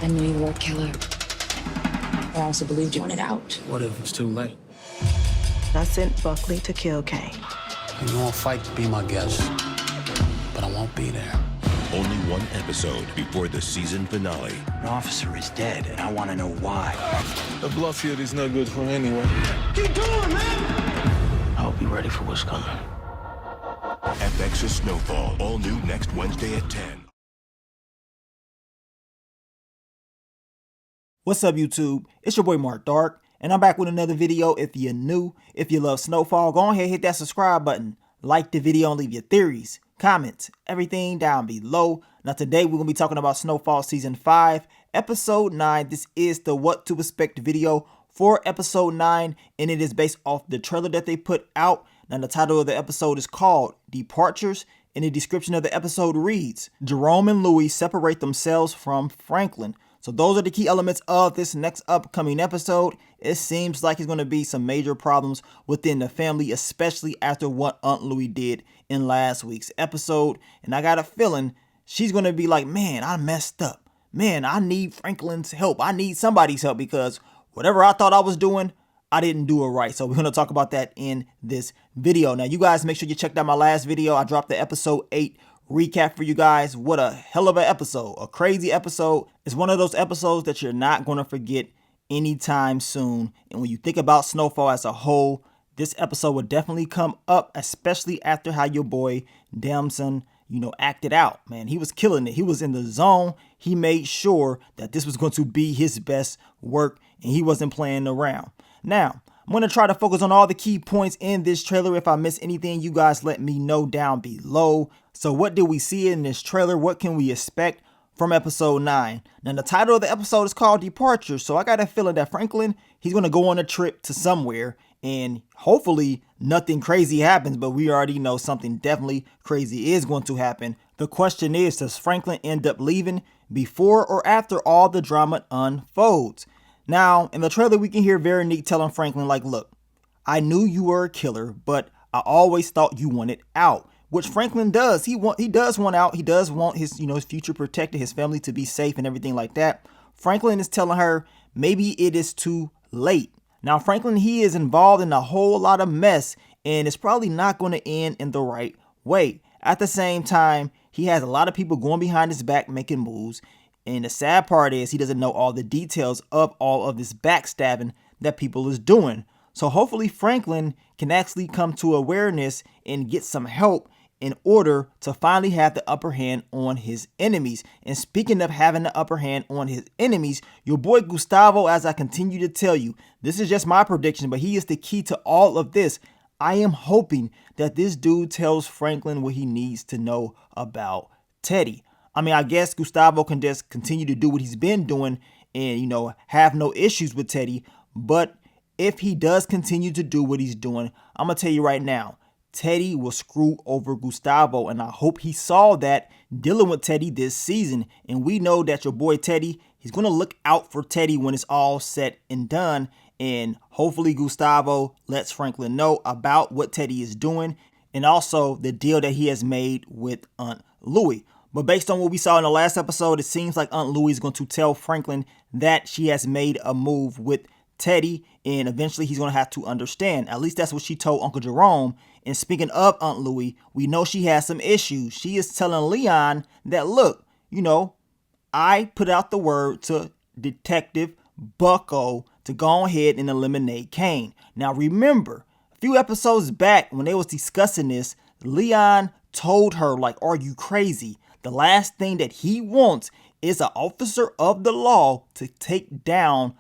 I knew you were a killer. I also believed you wanted out. What if it's too late? I sent Buckley to kill Kane. You won't fight to be my guest, but I won't be there. Only one episode before the season finale. An officer is dead, and I want to know why. The bluff field is no good for him anyway. Keep going, man! I'll be ready for what's coming. FX's Snowfall, all new next Wednesday at 10. What's up, YouTube? It's your boy Mark Dark, and I'm back with another video. If you're new, if you love Snowfall, go ahead and hit that subscribe button. Like the video and leave your theories, comments, everything down below. Now today we're going to be talking about Snowfall Season 5, Episode 9. This is the What to Expect video for Episode 9, and it is based off the trailer that they put out. Now the title of the episode is called Departures, and the description of the episode reads, Jerome and Louie separate themselves from Franklin. So those are the key elements of this next upcoming episode. It seems like it's going to be some major problems within the family, especially after what Aunt Louie did in last week's episode. And I got a feeling she's going to be like, man, I messed up. Man, I need Franklin's help. I need somebody's help because whatever I thought I was doing, I didn't do it right. So we're going to talk about that in this video. Now, you guys make sure you checked out my last video. I dropped the episode 8 recap for you guys. What a hell of an episode, a crazy episode. It's one of those episodes that you're not going to forget anytime soon. And when you think about Snowfall as a whole, this episode would definitely come up, especially after how your boy Damson, acted out. Man, he was killing it. He was in the zone. He made sure that this was going to be his best work and he wasn't playing around. Now, I'm going to try to focus on all the key points in this trailer. If I miss anything, you guys let me know down below. So what did we see in this trailer? What can we expect from episode 9? Now, the title of the episode is called Departure. So I got a feeling that Franklin, he's going to go on a trip to somewhere and hopefully nothing crazy happens. But we already know something definitely crazy is going to happen. The question is, does Franklin end up leaving before or after all the drama unfolds? Now, in the trailer, we can hear Veronique telling Franklin, like, look, I knew you were a killer, but I always thought you wanted out. Which Franklin does. He does want out. He does want his, his future protected, his family to be safe and everything like that. Franklin is telling her maybe it is too late. Now, Franklin, he is involved in a whole lot of mess, and it's probably not going to end in the right way. At the same time, he has a lot of people going behind his back making moves. And the sad part is he doesn't know all the details of all of this backstabbing that people is doing. So hopefully Franklin can actually come to awareness and get some help in order to finally have the upper hand on his enemies. And speaking of having the upper hand on his enemies, your boy Gustavo, as I continue to tell you, this is just my prediction, but he is the key to all of this. I am hoping that this dude tells Franklin what he needs to know about Teddy. I mean, I guess Gustavo can just continue to do what he's been doing and, have no issues with Teddy. But if he does continue to do what he's doing, I'm going to tell you right now, Teddy will screw over Gustavo. And I hope he saw that dealing with Teddy this season. And we know that your boy Teddy, he's going to look out for Teddy when it's all said and done. And hopefully Gustavo lets Franklin know about what Teddy is doing and also the deal that he has made with Aunt Louie. But based on what we saw in the last episode, it seems like Aunt Louie is going to tell Franklin that she has made a move with Teddy, and eventually he's going to have to understand. At least that's what she told Uncle Jerome. And speaking of Aunt Louie, we know she has some issues. She is telling Leon that, look, I put out the word to Detective Bucko to go ahead and eliminate Kane. Now remember, a few episodes back when they was discussing this, Leon told her, like, are you crazy? The last thing that he wants is an officer of the law to take down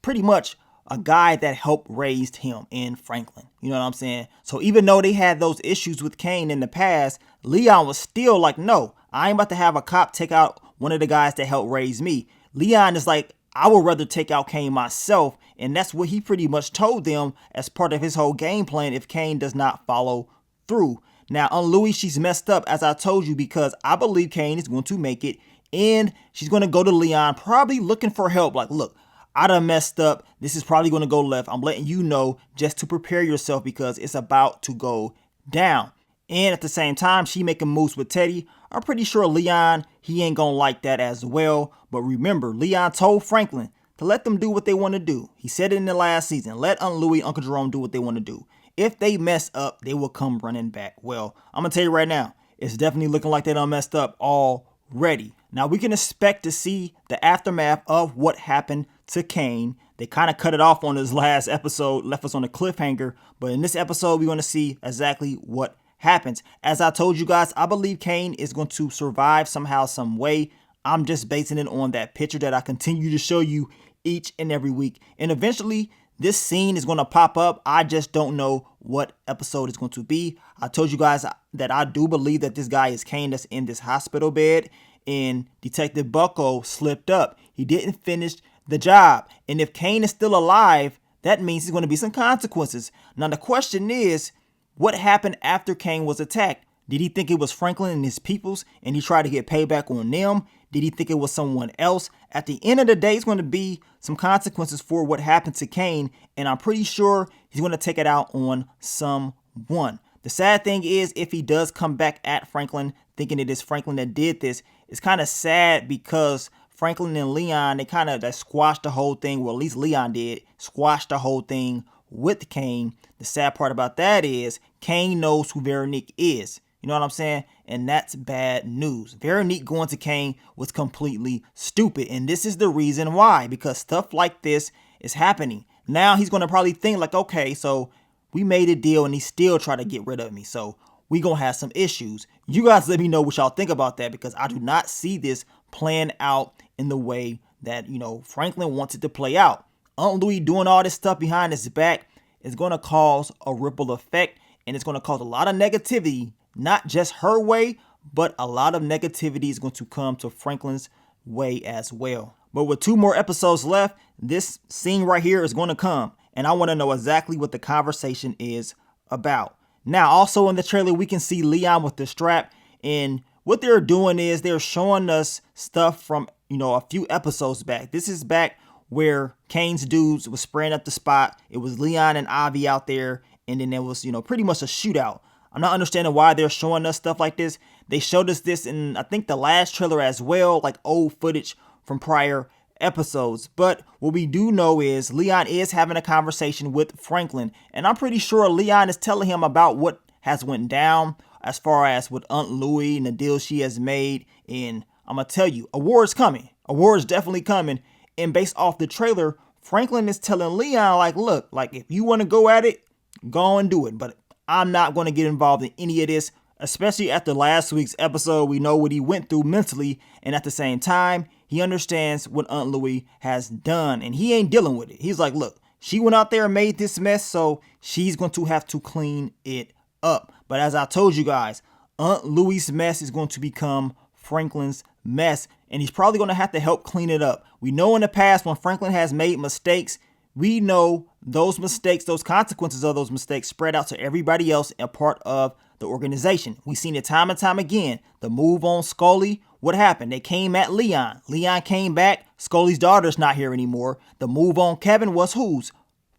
pretty much a guy that helped raise him in Franklin. You know what I'm saying? So even though they had those issues with Kane in the past, Leon was still like, no, I ain't about to have a cop take out one of the guys that helped raise me. Leon is like, I would rather take out Kane myself. And that's what he pretty much told them as part of his whole game plan if Kane does not follow through. Now, Aunt Louie, she's messed up, as I told you, because I believe Kane is going to make it. And she's going to go to Leon, probably looking for help. Like, look, I done messed up. This is probably going to go left. I'm letting you know just to prepare yourself because it's about to go down. And at the same time, she making moves with Teddy. I'm pretty sure Leon, he ain't gonna like that as well. But remember, Leon told Franklin to let them do what they want to do. He said it in the last season. Let Aunt Louie and Uncle Jerome do what they want to do. If they mess up, they will come running back. Well, I'm going to tell you right now, it's definitely looking like they done messed up already. Now, we can expect to see the aftermath of what happened to Kane. They kind of cut it off on this last episode, left us on a cliffhanger. But in this episode, we're going to see exactly what happens. As I told you guys, I believe Kane is going to survive somehow, some way. I'm just basing it on that picture that I continue to show you each and every week. And eventually, this scene is going to pop up. I just don't know what episode it's going to be. I told you guys that I do believe that this guy is Kane that's in this hospital bed. And Detective Bucko slipped up. He didn't finish the job. And if Kane is still alive, that means there's going to be some consequences. Now, the question is, what happened after Kane was attacked? Did he think it was Franklin and his peoples and he tried to get payback on them? Did he think it was someone else? At the end of the day, it's going to be some consequences for what happened to Kane, and I'm pretty sure he's going to take it out on someone. The sad thing is, if he does come back at Franklin, thinking it is Franklin that did this, it's kind of sad because Franklin and Leon, they squashed the whole thing. Well, at least Leon did, squash the whole thing with Kane. The sad part about that is Kane knows who Veronique is. You know what I'm saying? And that's bad news. Veronique going to Kane was completely stupid. And this is the reason why. Because stuff like this is happening. Now he's going to probably think like, okay, so we made a deal and he still tried to get rid of me. So we going to have some issues. You guys let me know what y'all think about that. Because I do not see this playing out in the way that, Franklin wants it to play out. Aunt Louie doing all this stuff behind his back is going to cause a ripple effect. And it's going to cause a lot of negativity. Not just her way, but a lot of negativity is going to come to Franklin's way as well. But with 2 more episodes left, this scene right here is going to come. And I want to know exactly what the conversation is about. Now, also in the trailer, we can see Leon with the strap. And what they're doing is they're showing us stuff from, a few episodes back. This is back where Kane's dudes was spraying up the spot. It was Leon and Avi out there. And then there was, pretty much a shootout. I'm not understanding why they're showing us stuff like this. They showed us this in, I think, the last trailer as well, like old footage from prior episodes. But what we do know is Leon is having a conversation with Franklin. And I'm pretty sure Leon is telling him about what has went down as far as with Aunt Louie and the deal she has made. And I'm going to tell you, a war is coming. A war is definitely coming. And based off the trailer, Franklin is telling Leon, like, look, like if you want to go at it, go and do it. But I'm not going to get involved in any of this, especially after last week's episode. We know what he went through mentally. And at the same time, he understands what Aunt Louie has done and he ain't dealing with it. He's like, look, she went out there and made this mess, so she's going to have to clean it up. But as I told you guys, Aunt Louie's mess is going to become Franklin's mess, and he's probably going to have to help clean it up. We know in the past when Franklin has made mistakes, we know those mistakes, those consequences of those mistakes spread out to everybody else and part of the organization. We've seen it time and time again. The move on Scully, what happened? They came at Leon. Leon came back. Scully's daughter's not here anymore. The move on Kevin was whose?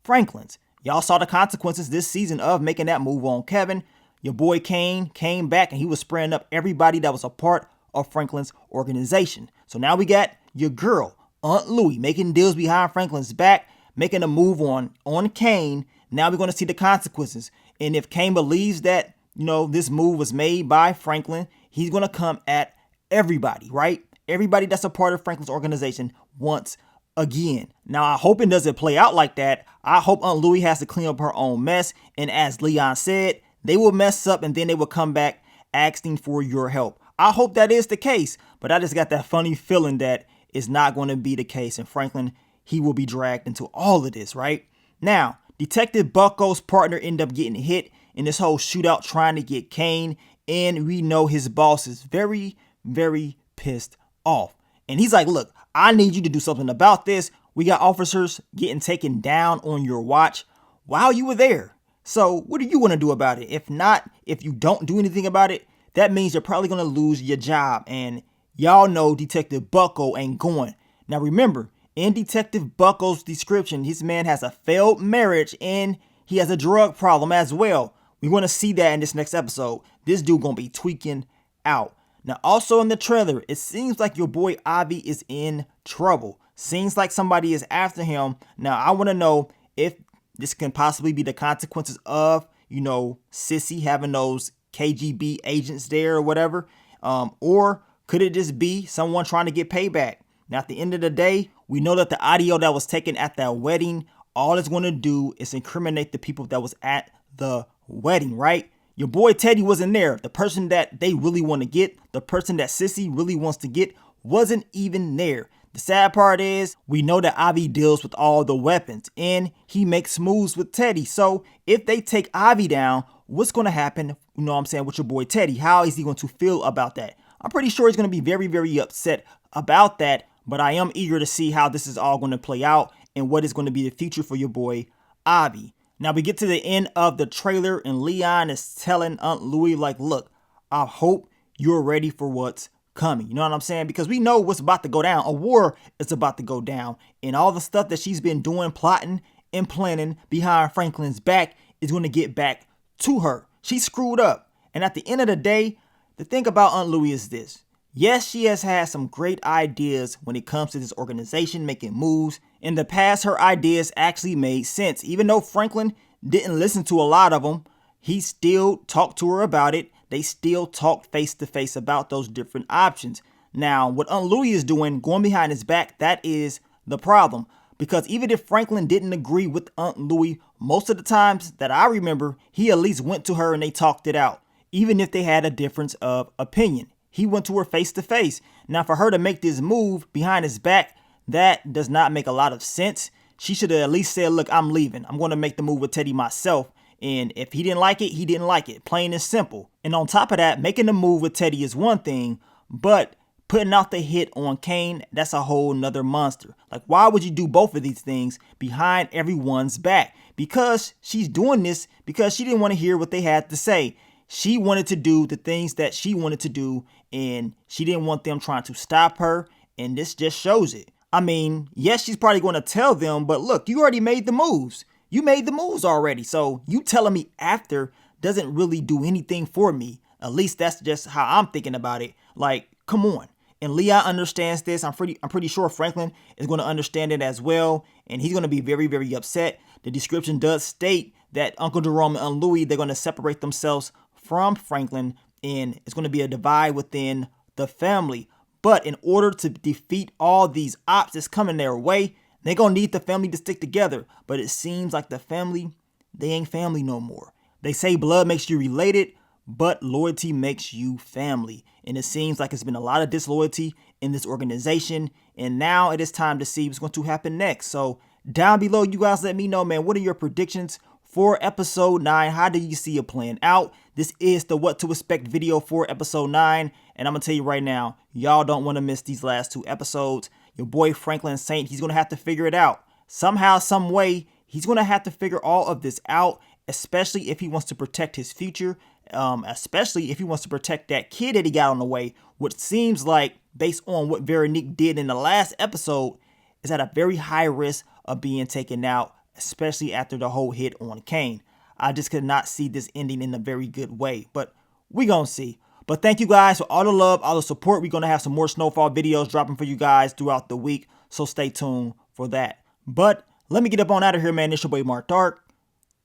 Franklin's. Y'all saw the consequences this season of making that move on Kevin. Your boy Kane came back and he was spraying up everybody that was a part of Franklin's organization. So now we got your girl, Aunt Louie, making deals behind Franklin's back, making a move on Kane. Now we're going to see the consequences. And if Kane believes that, this move was made by Franklin, he's going to come at everybody, right? Everybody that's a part of Franklin's organization once again. Now, I hope it doesn't play out like that. I hope Aunt Louie has to clean up her own mess. And as Leon said, they will mess up and then they will come back asking for your help. I hope that is the case. But I just got that funny feeling that it's not going to be the case. And Franklin, he will be dragged into all of this, right? Now, Detective Bucko's partner ended up getting hit in this whole shootout trying to get Kane. And we know his boss is very, very pissed off. And he's like, look, I need you to do something about this. We got officers getting taken down on your watch while you were there. So what do you want to do about it? If not, if you don't do anything about it, that means you're probably going to lose your job. And y'all know Detective Bucko ain't going. Now remember, in Detective Bucko's description, this man has a failed marriage and he has a drug problem as well. We want to see that in this next episode. This dude gonna be tweaking out. Now, also in the trailer, it seems like your boy Avi is in trouble. Seems like somebody is after him. Now, I want to know if this can possibly be the consequences of, Sissy having those KGB agents there or whatever. Or could it just be someone trying to get payback? Now, at the end of the day, we know that the audio that was taken at that wedding, all it's going to do is incriminate the people that was at the wedding, right? Your boy Teddy wasn't there. The person that they really want to get, the person that Sissy really wants to get, wasn't even there. The sad part is we know that Avi deals with all the weapons and he makes moves with Teddy. So if they take Avi down, what's going to happen, with your boy Teddy? How is he going to feel about that? I'm pretty sure he's going to be very, very upset about that. But I am eager to see how this is all going to play out and what is going to be the future for your boy Avi. Now we get to the end of the trailer and Leon is telling Aunt Louie, like, look, I hope you're ready for what's coming. You know what I'm saying? Because we know what's about to go down. A war is about to go down. And all the stuff that she's been doing, plotting and planning behind Franklin's back is going to get back to her. She screwed up. And at the end of the day, the thing about Aunt Louie is this. Yes, she has had some great ideas when it comes to this organization making moves. In the past, her ideas actually made sense. Even though Franklin didn't listen to a lot of them, he still talked to her about it. They still talked face to face about those different options. Now, what Aunt Louie is doing, going behind his back, that is the problem. Because even if Franklin didn't agree with Aunt Louie, most of the times that I remember, he at least went to her and they talked it out. Even if they had a difference of opinion. He went to her face to face. Now, for her to make this move behind his back, that does not make a lot of sense. She should have at least said, look, I'm leaving. I'm going to make the move with Teddy myself. And if he didn't like it, he didn't like it. Plain and simple. And on top of that, making the move with Teddy is one thing, but putting out the hit on Kane, that's a whole nother monster. Like, why would you do both of these things behind everyone's back? Because she's doing this because she didn't want to hear what they had to say. She wanted to do the things that she wanted to do, and she didn't want them trying to stop her, and this just shows it. I mean, yes, she's probably going to tell them, but look, you already made the moves. You made the moves already, so you telling me after doesn't really do anything for me. At least that's just how I'm thinking about it. Like, come on. And Leon understands this. I'm pretty sure Franklin is going to understand it as well, and he's going to be very, very upset. The description does state that Uncle Jerome and Aunt Louie, they're going to separate themselves from Franklin, and it's going to be a divide within the family. But in order to defeat all these ops that's coming their way, they're going to need the family to stick together. But it seems like the family, they ain't family no more. They say blood makes you related, but loyalty makes you family. And it seems like it's been a lot of disloyalty in this organization. And now it is time to see what's going to happen next. So down below, you guys let me know, man, what are your predictions for episode 9? How do you see it playing out? This is the What to Expect video for episode 9. And I'm going to tell you right now, y'all don't want to miss these last 2 episodes. Your boy Franklin Saint, he's going to have to figure it out. Somehow, some way, he's going to have to figure all of this out, especially if he wants to protect his future, especially if he wants to protect that kid that he got on the way, which seems like, based on what Veronique did in the last episode, is at a very high risk of being taken out, especially after the whole hit on Kane. I just could not see this ending in a very good way, but we gonna see. But thank you guys for all the love, all the support. We're gonna have some more Snowfall videos dropping for you guys throughout the week, so stay tuned for that. But let me get up on out of here, man. It's your boy Mark Dark.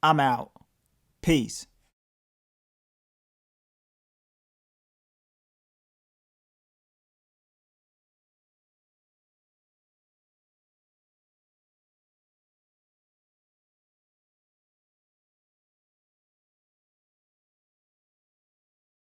I'm out. Peace.